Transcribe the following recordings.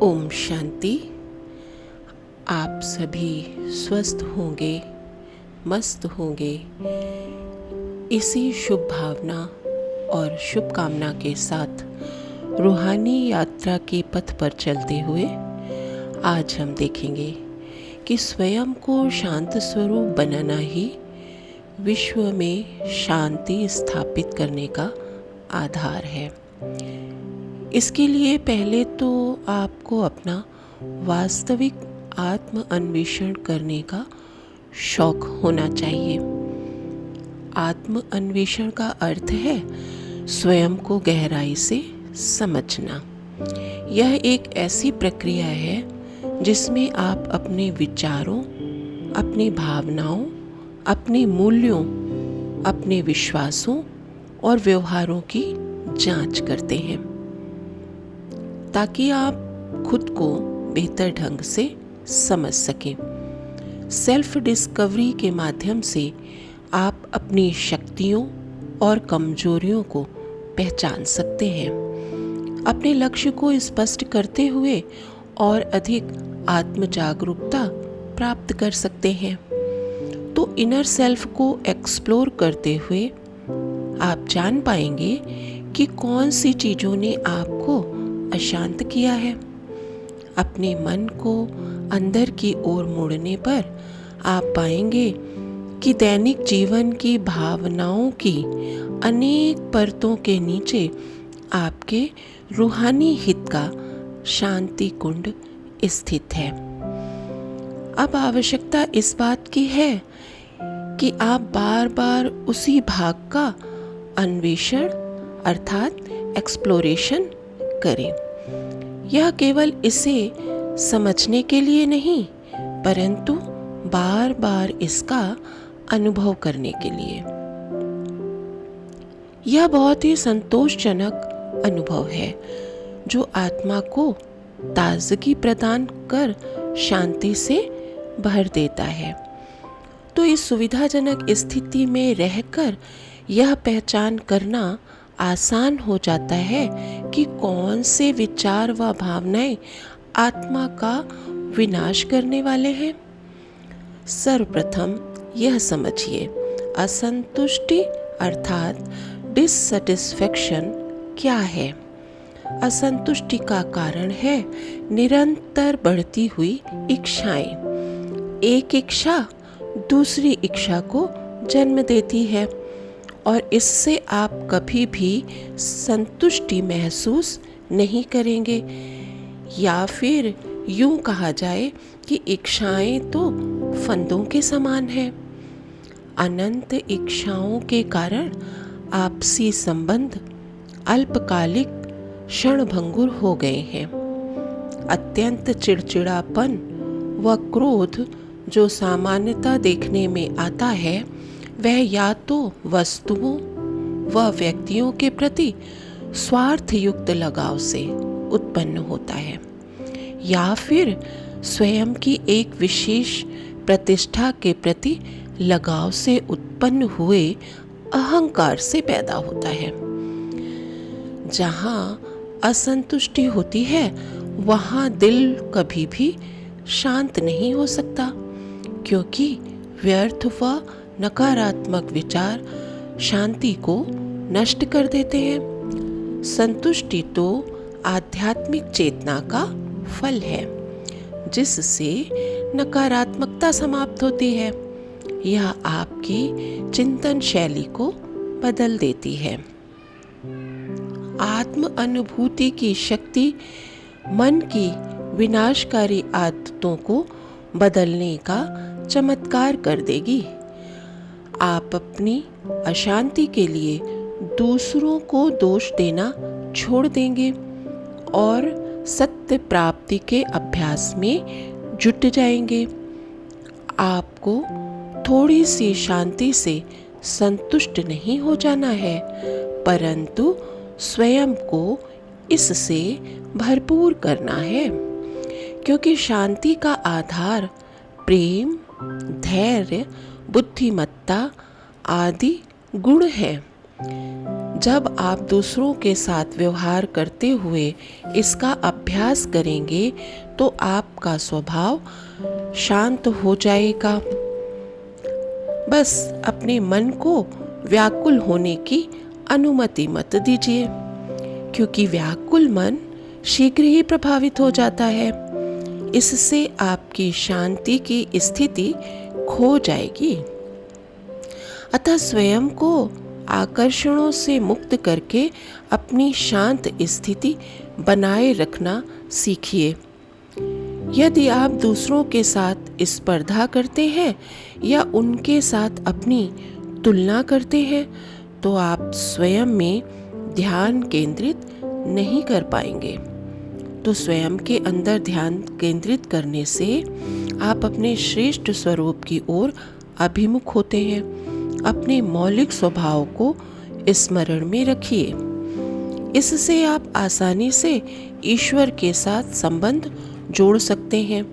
ओम शांति। आप सभी स्वस्थ होंगे, मस्त होंगे। इसी शुभ भावना और शुभकामना के साथ रूहानी यात्रा के पथ पर चलते हुए आज हम देखेंगे कि स्वयं को शांत स्वरूप बनाना ही विश्व में शांति स्थापित करने का आधार है। इसके लिए पहले तो आपको अपना वास्तविक आत्म अन्वेषण करने का शौक होना चाहिए। आत्म अन्वेषण का अर्थ है स्वयं को गहराई से समझना। यह एक ऐसी प्रक्रिया है जिसमें आप अपने विचारों, अपनी भावनाओं, अपने मूल्यों, अपने विश्वासों और व्यवहारों की जांच करते हैं ताकि आप खुद को बेहतर ढंग से समझ सकें। सेल्फ डिस्कवरी के माध्यम से आप अपनी शक्तियों और कमजोरियों को पहचान सकते हैं, अपने लक्ष्य को स्पष्ट करते हुए और अधिक आत्म जागरूकता प्राप्त कर सकते हैं। तो इनर सेल्फ को एक्सप्लोर करते हुए आप जान पाएंगे कि कौन सी चीज़ों ने आपको अशांत किया है। अपने मन को अंदर की ओर मोड़ने पर आप पाएंगे कि दैनिक जीवन की भावनाओं की अनेक परतों के नीचे आपके रूहानी हित का शांति कुंड स्थित है। अब आवश्यकता इस बात की है कि आप बार बार उसी भाग का अन्वेषण अर्थात एक्सप्लोरेशन करें। यह केवल इसे समझने के लिए नहीं, परंतु बार बार इसका अनुभव करने के लिए। यह बहुत ही संतोषजनक अनुभव है जो आत्मा को ताजगी प्रदान कर शांति से भर देता है। तो इस सुविधाजनक स्थिति में रहकर यह पहचान करना आसान हो जाता है कि कौन से विचार व भावनाएं आत्मा का विनाश करने वाले हैं। सर्वप्रथम यह समझिए, असंतुष्टि अर्थात डिससैटिस्फैक्शन क्या है। असंतुष्टि का कारण है निरंतर बढ़ती हुई इच्छाएं। एक इच्छा दूसरी इच्छा को जन्म देती है और इससे आप कभी भी संतुष्टि महसूस नहीं करेंगे, या फिर यूं कहा जाए कि इच्छाएं तो फंदों के समान हैं। अनंत इच्छाओं के कारण आपसी संबंध अल्पकालिक क्षणभंगुर हो गए हैं। अत्यंत चिड़चिड़ापन व क्रोध जो सामान्यतः देखने में आता है, वह या तो वस्तुओं व व्यक्तियों के प्रति स्वार्थ युक्त लगाव से उत्पन्न होता है, या फिर स्वयं की एक विशेष प्रतिष्ठा के प्रति लगाव से उत्पन्न हुए अहंकार से पैदा होता है। जहाँ असंतुष्टि होती है वहाँ दिल कभी भी शांत नहीं हो सकता, क्योंकि व्यर्थ व नकारात्मक विचार शांति को नष्ट कर देते हैं। संतुष्टि तो आध्यात्मिक चेतना का फल है जिससे नकारात्मकता समाप्त होती है। यह आपकी चिंतन शैली को बदल देती है। आत्म अनुभूति की शक्ति मन की विनाशकारी आदतों को बदलने का चमत्कार कर देगी। आप अपनी अशांति के लिए दूसरों को दोष देना छोड़ देंगे और सत्य प्राप्ति के अभ्यास में जुट जाएंगे। आपको थोड़ी सी शांति से संतुष्ट नहीं हो जाना है, परंतु स्वयं को इससे भरपूर करना है, क्योंकि शांति का आधार प्रेम, धैर्य, बुद्धिमत्ता आदि गुण हैं जब आप दूसरों के साथ व्यवहार करते हुए इसका अभ्यास करेंगे तो आपका स्वभाव शांत हो जाएगा। बस अपने मन को व्याकुल होने की अनुमति मत दीजिए, क्योंकि व्याकुल मन शीघ्र ही प्रभावित हो जाता है। इससे आपकी शांति की स्थिति खो जाएगी। अतः स्वयं को आकर्षणों से मुक्त करके अपनी शांत स्थिति बनाए रखना सीखिए। यदि आप दूसरों के साथ स्पर्धा करते हैं या उनके साथ अपनी तुलना करते हैं तो आप स्वयं में ध्यान केंद्रित नहीं कर पाएंगे। तो स्वयं के अंदर ध्यान केंद्रित करने से आप अपने श्रेष्ठ स्वरूप की ओर अभिमुख होते हैं। अपने मौलिक स्वभाव को स्मरण में रखिए। इससे आप आसानी से ईश्वर के साथ संबंध जोड़ सकते हैं।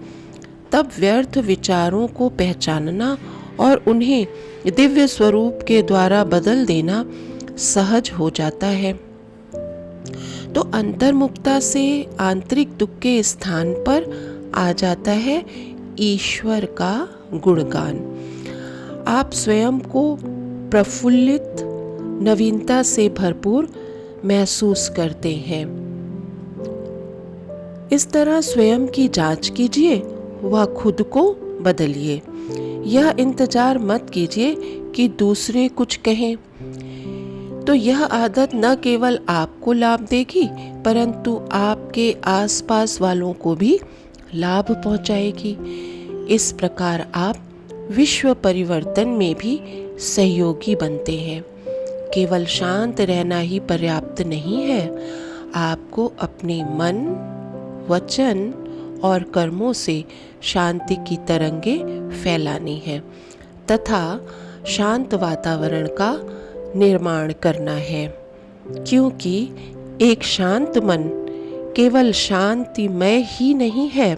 तब व्यर्थ विचारों को पहचानना और उन्हें दिव्य स्वरूप के द्वारा बदल देना सहज हो जाता है। तो अंतर्मुखता से आंतरिक दुख के स्थान पर आ जाता है ईश्वर का गुणगान। आप स्वयं को प्रफुल्लित, नवीनता से भरपूर महसूस करते हैं। इस तरह स्वयं की जांच कीजिए व खुद को बदलिए। यह इंतजार मत कीजिए कि दूसरे कुछ कहें। तो यह आदत न केवल आपको लाभ देगी परंतु आपके आसपास वालों को भी लाभ पहुंचाएगी। इस प्रकार आप विश्व परिवर्तन में भी सहयोगी बनते हैं। केवल शांत रहना ही पर्याप्त नहीं है, आपको अपने मन, वचन और कर्मों से शांति की तरंगे फैलानी है तथा शांत वातावरण का निर्माण करना है, क्योंकि एक शांत मन केवल शांतिमय ही नहीं है,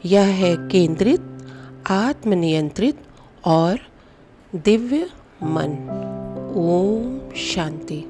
यह है केंद्रित, आत्मनियंत्रित और दिव्य मन। ओम शांति।